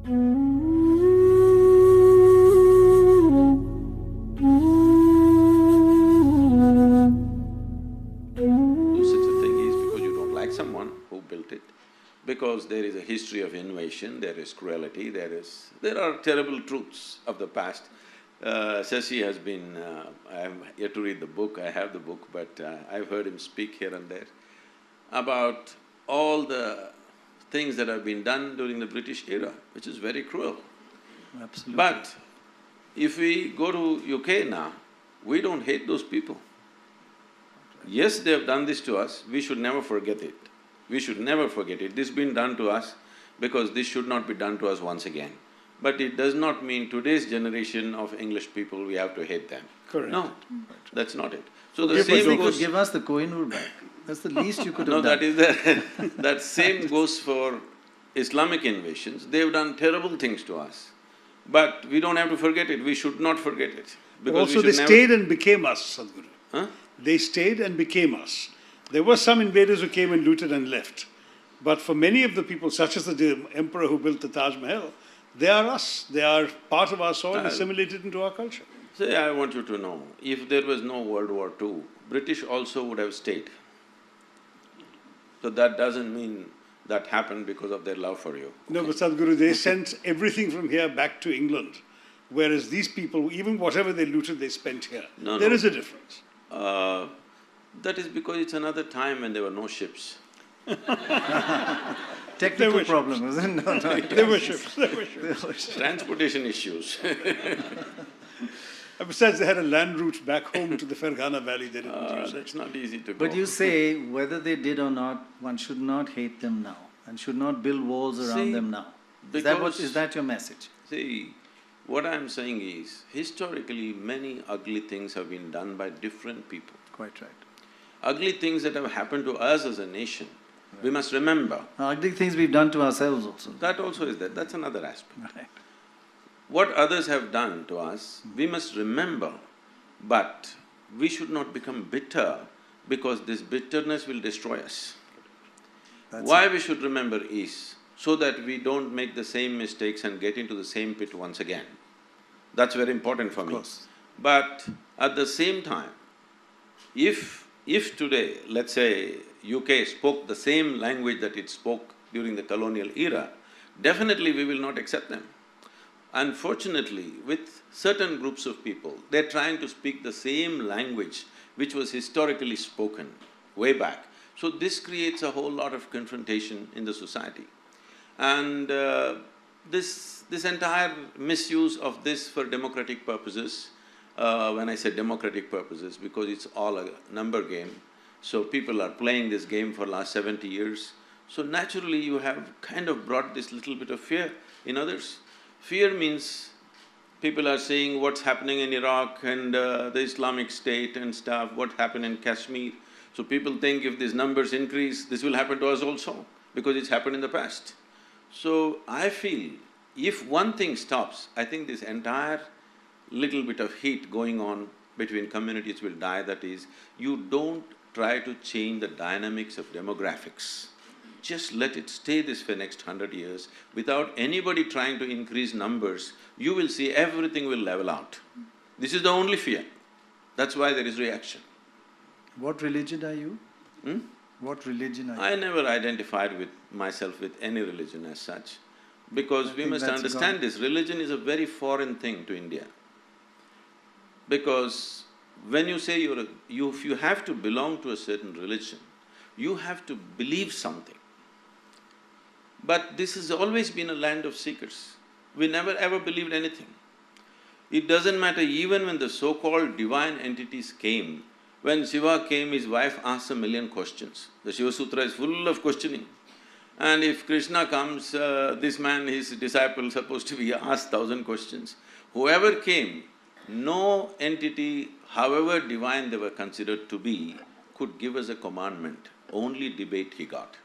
Do such a thing is because you don't like someone who built it, because there is a history of invasion, there is cruelty, there are terrible truths of the past. Shashi has been… I am yet to read the book, I have the book, but I've heard him speak here and there about all the things that have been done during the British era, which is very cruel. Absolutely. But if we go to UK now, we don't hate those people. Yes, they have done this to us, we should never forget it. We should never forget it. This has been done to us because this should not be done to us once again. But it does not mean today's generation of English people, we have to hate them. Correct. No, that's not it. So the Yes, same they goes… could give us the Kohinoor back. That's the least you could have No, done. that is the… that same goes for Islamic invasions. They've done terrible things to us. But we don't have to forget it, we should not forget it. Because Also, we they should never… stayed and became us, Sadhguru. Huh? They stayed and became us. There were some invaders who came and looted and left. But for many of the people, such as the emperor who built the Taj Mahal, they are us. They are part of our soil, assimilated into our culture. Say, I want you to know, if there was no World War II, British also would have stayed. So that doesn't mean that happened because of their love for you. No, but Sadhguru, they sent everything from here back to England, whereas these people, even whatever they looted, they spent here. No, There no. is a difference. That is because it's another time when there were no ships. Technical There were problem, isn't it? No, no. There were ships, there were ships. Transportation issues. And besides, they had a land route back home to the Fergana Valley, they didn't use it. It's not easy to go. But you say, whether they did or not, one should not hate them now and should not build walls around See, them now. because… Is that your message? See, what I'm saying is, historically many ugly things have been done by different people. Quite right. Ugly things that have happened to us as a nation, we must remember. Ugly things we've done to ourselves also. That also is there, that's another aspect. Right. What others have done to us, we must remember, but we should not become bitter because this bitterness will destroy us. Why we should remember is so that we don't make the same mistakes and get into the same pit once again. That's very important for me. course. But at the same time, if today, let's say, UK spoke the same language that it spoke during the colonial era, definitely we will not accept them. Unfortunately, with certain groups of people, they're trying to speak the same language which was historically spoken way back. So this creates a whole lot of confrontation in the society. And this entire misuse of this for democratic purposes, when I say democratic purposes, because it's all a number game, so people are playing this game for last 70 years, so naturally you have kind of brought this little bit of fear in others. Fear means people are seeing what's happening in Iraq and the Islamic State and stuff, what happened in Kashmir. So people think if these numbers increase, this will happen to us also, because it's happened in the past. So I feel if one thing stops, I think this entire little bit of heat going on between communities will die, that is, you don't try to change the dynamics of demographics. Just let it stay this for next 100 years, without anybody trying to increase numbers, you will see everything will level out. This is the only fear. That's why there is reaction. What religion are you? What religion are you? I never identified with myself with any religion as such, because we think must that's understand gone. this, religion is a very foreign thing to India. Because when you say if you have to belong to a certain religion, you have to believe something. But this has always been a land of seekers. We never ever believed anything. It doesn't matter, even when the so-called divine entities came, when Shiva came, his wife asked 1,000,000 questions. The Shiva Sutra is full of questioning. And if Krishna comes, this man, his disciple, supposed to be asked 1,000 questions. Whoever came, no entity, however divine they were considered to be, could give us a commandment, only debate he got.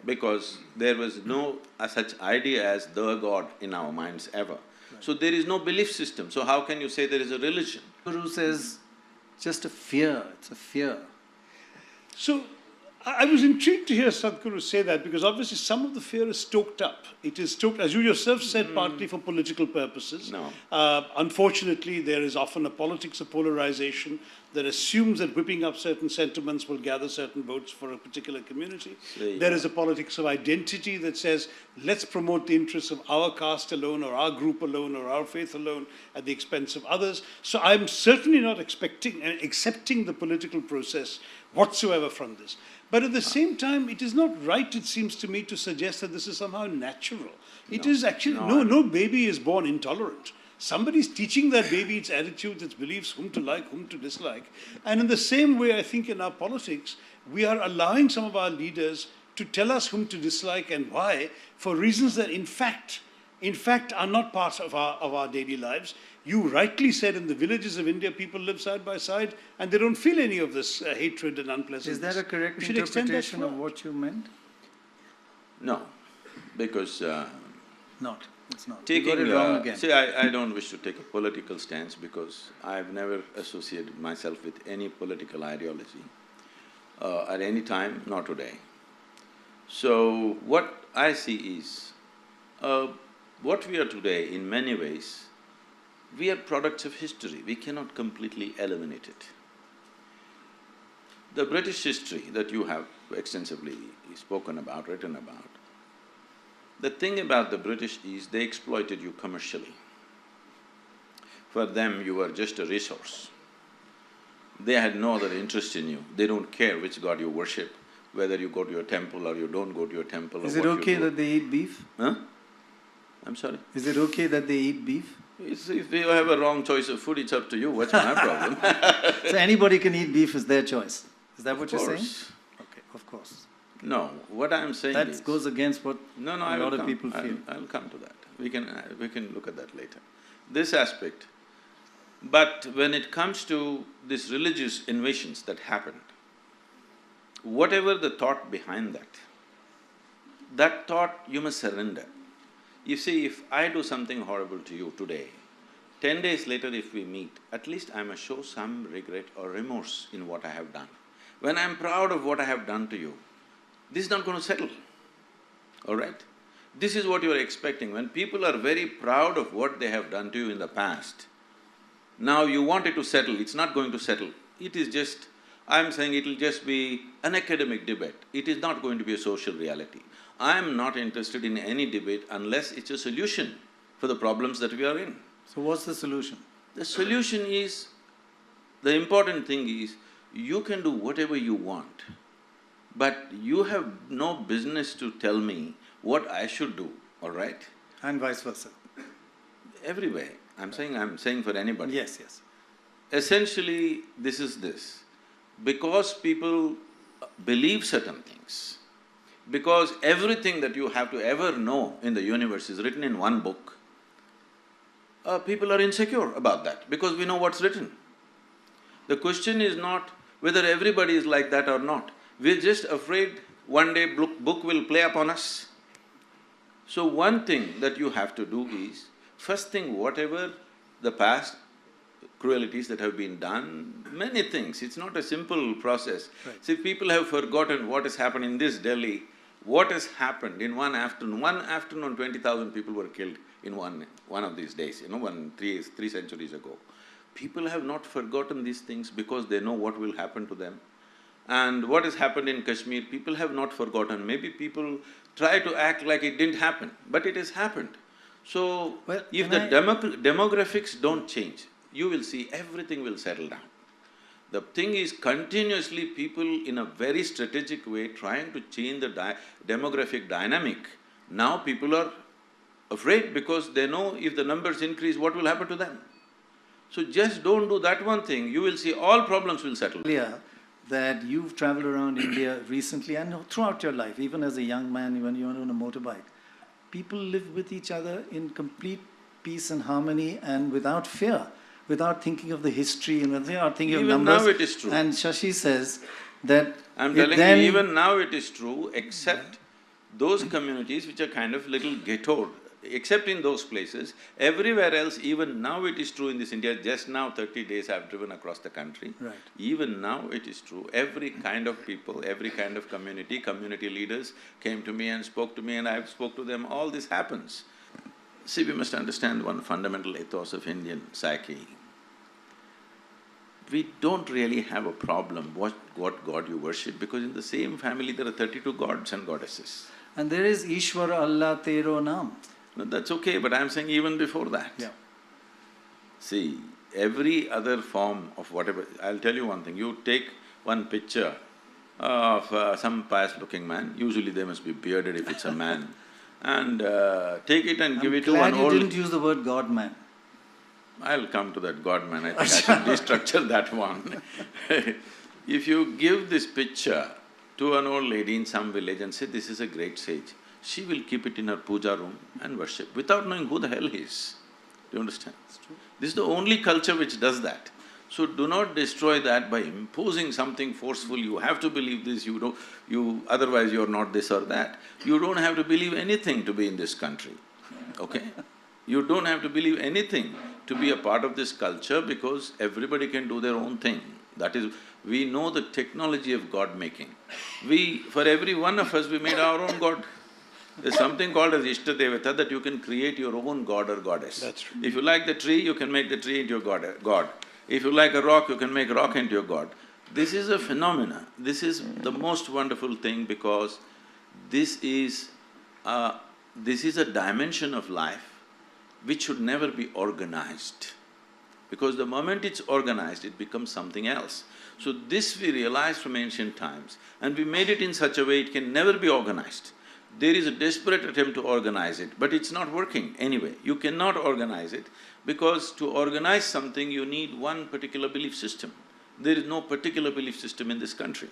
Because there was no such idea as the God in our minds ever. So there is no belief system, so how can you say there is a religion? Guru says, just a fear, it's a fear. So, I was intrigued to hear Sadhguru say that, because obviously some of the fear is stoked up. It is stoked, as you yourself said, partly for political purposes. No. Unfortunately, there is often a politics of polarization that assumes that whipping up certain sentiments will gather certain votes for a particular community. There is a politics of identity that says, let's promote the interests of our caste alone, or our group alone, or our faith alone, at the expense of others. So I'm certainly not expecting and accepting the political process whatsoever from this. But at the same time, it is not right, it seems to me, to suggest that this is somehow natural. It is actually, no baby is born intolerant. Somebody's teaching that baby its attitudes, its beliefs, whom to like, whom to dislike. And in the same way, I think in our politics, we are allowing some of our leaders to tell us whom to dislike and why, for reasons that in fact are not part of our daily lives. You rightly said, in the villages of India, people live side by side and they don't feel any of this hatred and unpleasantness. Is that a correct interpretation of what you meant? No, because Not. It's not. taking, you got it wrong again. see, I don't wish to take a political stance, because I've never associated myself with any political ideology at any time, not today. So what I see is, what we are today, in many ways, we are products of history. We cannot completely eliminate it. The British history that you have extensively spoken about, written about, the thing about the British is they exploited you commercially. For them, you were just a resource. They had no other interest in you. They don't care which god you worship, whether you go to your temple or you don't go to your temple. Is it okay that they eat beef? Huh? I'm sorry? Is it okay that they eat beef? If you have a wrong choice of food, it's up to you. What's my problem? So anybody can eat beef, is their choice. Is that what Of you're saying? course. Okay, of course. No, what I'm saying is… That goes against what No, a I will lot of come. people feel. I'll come to that. We can look at that later. This aspect. But when it comes to these religious invasions that happened, whatever the thought behind that thought you must surrender. You see, if I do something horrible to you today, 10 days later if we meet, at least I must show some regret or remorse in what I have done. When I'm proud of what I have done to you, this is not going to settle, all right? This is what you are expecting. When people are very proud of what they have done to you in the past, now you want it to settle, it's not going to settle. It is just… I'm saying it'll just be an academic debate. It is not going to be a social reality. I'm not interested in any debate unless it's a solution for the problems that we are in. So what's the solution? The solution is… the important thing is, you can do whatever you want, but you have no business to tell me what I should do, all right? And vice versa. Everywhere. I'm saying for anybody. Yes, yes. Essentially, this is this. Because people believe certain things, because everything that you have to ever know in the universe is written in one book, people are insecure about that, because we know what's written. The question is not whether everybody is like that or not. We're just afraid one day book will play upon us. So one thing that you have to do is, first thing, whatever the past cruelties that have been done, many things, it's not a simple process. Right. See, people have forgotten what has happened in this Delhi, what has happened in one afternoon. One afternoon, 20,000 people were killed in one of these days, three centuries ago. People have not forgotten these things because they know what will happen to them. And what has happened in Kashmir, people have not forgotten. Maybe people try to act like it didn't happen, but it has happened. So, Well, if the demographics don't change, you will see everything will settle down. The thing is, continuously people in a very strategic way trying to change the demographic dynamic. Now people are afraid because they know if the numbers increase, what will happen to them? So just don't do that one thing, you will see all problems will settle. Earlier, that you've traveled around India recently and throughout your life, even as a young man, when you were on a motorbike, people live with each other in complete peace and harmony and without fear, without thinking of the history and without thinking of Even numbers. now it is true. And Shashi says that… I'm telling you, even now it is true, except those communities which are kind of little ghettoed, except in those places, everywhere else, even now it is true in this India, just now 30 days I've driven across the country. Right. Even now it is true, every kind of people, every kind of community, community leaders came to me and spoke to me and I spoke to them, all this happens. See, we must understand one fundamental ethos of Indian psyche. We don't really have a problem what God you worship, because in the same family there are 32 gods and goddesses. And there is Ishwar Allah Tero Naam. No, that's okay, but I'm saying even before that. Yeah. See, every other form of whatever… I'll tell you one thing, you take one picture of some pious-looking man, usually they must be bearded if it's a man, and take it and give it to one I'm old… glad you didn't use the word God man. I'll come to that God man, I think I should restructure that one. If you give this picture to an old lady in some village and say, this is a great sage, she will keep it in her puja room and worship without knowing who the hell he is. Do you understand? This is the only culture which does that. So do not destroy that by imposing something forceful, you have to believe this, otherwise you're not this or that. You don't have to believe anything to be in this country, okay? You don't have to believe anything to be a part of this culture, because everybody can do their own thing. That is, we know the technology of God-making. For every one of us, we made our own God. There's something called as Ishtadevata, that you can create your own god or goddess. That's true. If you like the tree, you can make the tree into your god. If you like a rock, you can make rock into your god. This is a phenomena. This is the most wonderful thing, because this is a dimension of life which should never be organized. Because the moment it's organized, it becomes something else. So this we realized from ancient times, and we made it in such a way it can never be organized. There is a desperate attempt to organize it, but it's not working anyway. You cannot organize it, because to organize something you need one particular belief system. There is no particular belief system in this country.